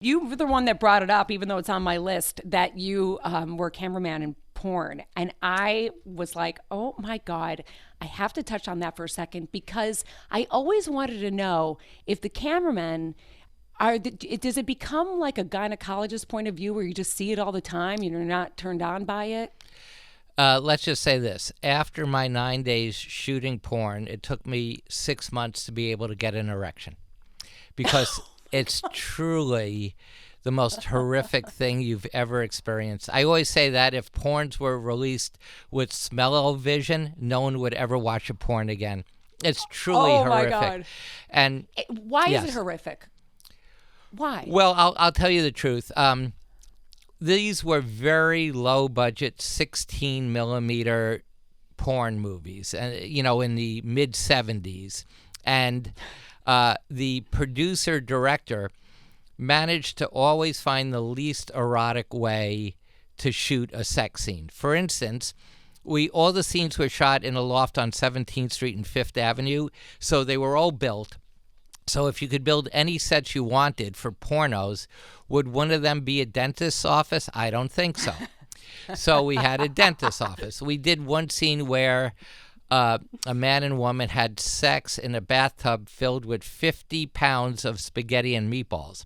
You were the one that brought it up, even though it's on my list, that you were a cameraman in porn. And I was like, oh my God, I have to touch on that for a second because I always wanted to know if the cameramen does it become like a gynecologist point of view where you just see it all the time? You're not turned on by it? Let's just say this. After my 9 days shooting porn, it took me 6 months to be able to get an erection because it's truly the most horrific thing you've ever experienced. I always say that if porns were released with smell-o-vision, no one would ever watch a porn again. It's truly Oh my horrific. God. And Why is yes. it horrific? Why? Well, I'll tell you the truth. These were very low budget 16 millimeter porn movies, and in the mid 70s, and the producer director managed to always find the least erotic way to shoot a sex scene. For instance, all the scenes were shot in a loft on 17th Street and 5th Avenue, so they were all built. So if you could build any sets you wanted for pornos, would one of them be a dentist's office? I don't think so. So we had a dentist's office. We did one scene where a man and woman had sex in a bathtub filled with 50 pounds of spaghetti and meatballs.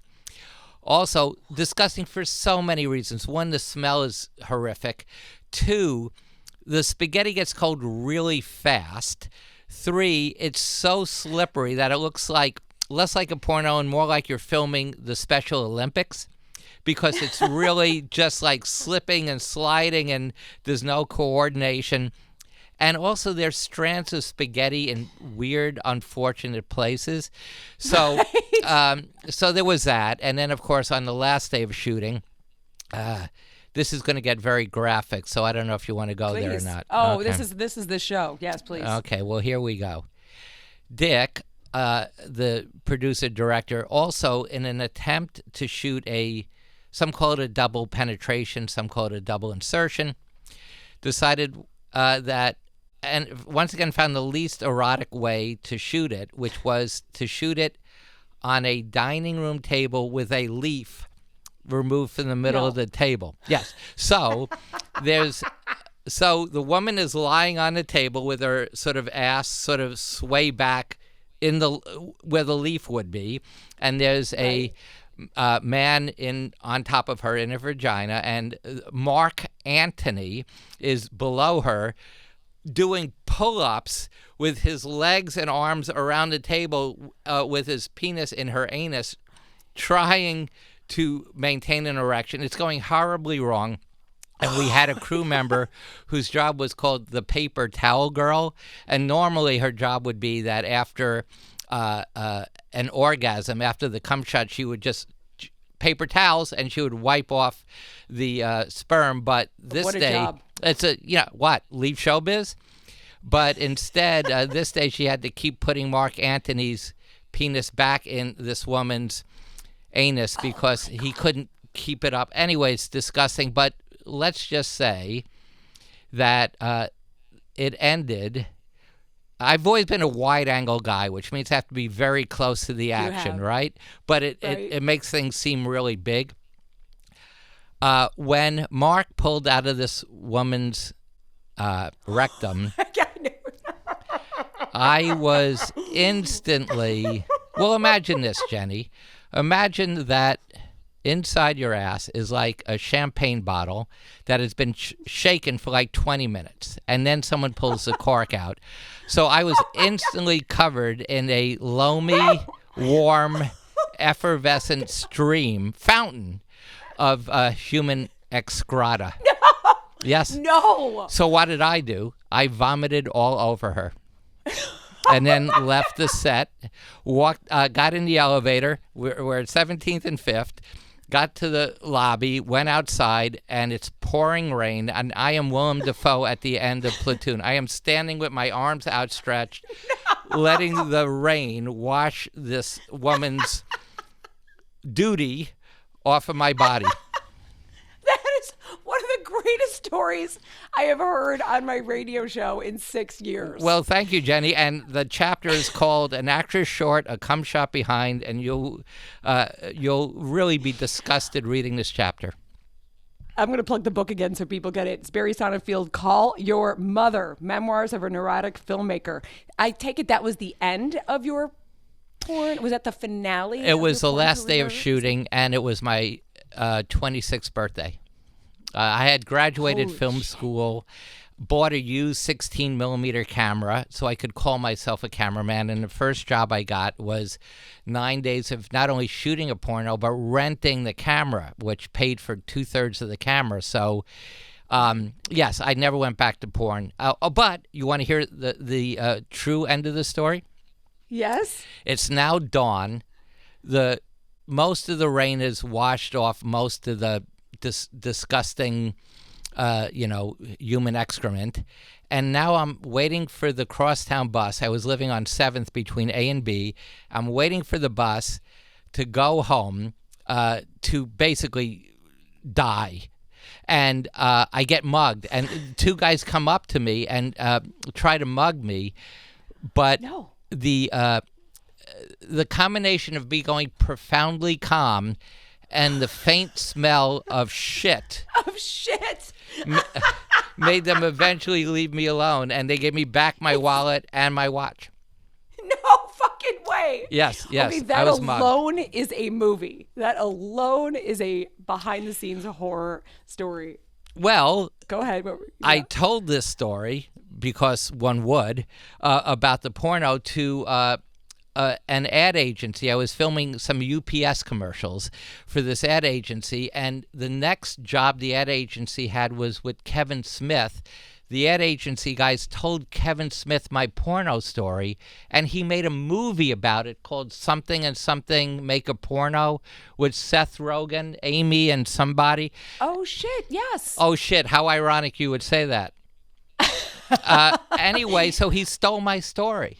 Also, disgusting for so many reasons. One, the smell is horrific. Two, the spaghetti gets cold really fast. Three, it's so slippery that it looks like less like a porno and more like you're filming the Special Olympics because it's really just like slipping and sliding and there's no coordination. And also there's strands of spaghetti in weird, unfortunate places. So so there was that. And then, of course, on the last day of shooting, this is going to get very graphic, so I don't know if you want to go there or not. Oh, Okay. this is the show. Yes, please. Okay, well, here we go. Dick, the producer-director, also in an attempt to shoot some call it a double penetration, some call it a double insertion, decided that, and once again found the least erotic way to shoot it, which was to shoot it on a dining room table with a leaf removed from the middle of the table. Yes. So so the woman is lying on the table with her sort of ass sort of sway back in where the leaf would be, and there's a man on top of her in her vagina, and Mark Antony is below her doing pull-ups with his legs and arms around the table with his penis in her anus, trying to maintain an erection. It's going horribly wrong. And we had a crew member whose job was called the paper towel girl. And normally her job would be that after an orgasm, after the cum shot, she would just paper towels and she would wipe off the sperm. But this What a day, job. it's leave showbiz? But instead, this day she had to keep putting Mark Antony's penis back in this woman's anus because he couldn't keep it up. Anyway, it's disgusting. But let's just say that it ended. I've always been a wide-angle guy, which means I have to be very close to the action, right? But it makes things seem really big. When Mark pulled out of this woman's rectum, I was instantly... Well, imagine this, Jenny. Imagine that inside your ass is like a champagne bottle that has been shaken for like 20 minutes, and then someone pulls the cork out. So I was instantly covered in a loamy, warm, effervescent fountain of human excreta. No! Yes. No! So what did I do? I vomited all over her. And then left the set, got in the elevator. We're at 17th and 5th. Got to the lobby, went outside, and it's pouring rain, and I am Willem Dafoe at the end of Platoon. I am standing with my arms outstretched, letting the rain wash this woman's duty off of my body. That is one of the greatest stories I have heard on my radio show in 6 years. Well, thank you, Jenny. And the chapter is called "An Actress Short, a Cum Shot Behind," and you'll really be disgusted reading this chapter. I'm going to plug the book again so people get it. It's Barry Sonnenfeld, Call Your Mother, Memoirs of a Neurotic Filmmaker. I take it that was the end of your porn? Was that the finale? It was the last day of shooting, and it was my 26th birthday. I had graduated film school, bought a used 16 millimeter camera so I could call myself a cameraman. And the first job I got was 9 days of not only shooting a porno, but renting the camera, which paid for 2/3 of the camera. So, yes, I never went back to porn. But you want to hear the true end of the story? Yes. It's now dawn. Most of the rain has washed off most of the disgusting human excrement. And now I'm waiting for the crosstown bus. I was living on 7th between A and B. I'm waiting for the bus to go home to basically die. And I get mugged. And two guys come up to me and try to mug me. But the combination of me going profoundly calm and the faint smell of shit made them eventually leave me alone, and they gave me back my wallet and my watch. No fucking way. Yes. Okay, that I was alone mugged. is a movie. That alone is a behind-the-scenes horror story. Well, go ahead. I told this story because one would about the porno to an ad agency. I was filming some UPS commercials for this ad agency, and the next job the ad agency had was with Kevin Smith. The ad agency guys told Kevin Smith my porno story, and he made a movie about it called Something and Something Make a Porno with Seth Rogen, Amy, and somebody. Oh, shit, yes. Oh, shit, how ironic you would say that. Anyway, so he stole my story.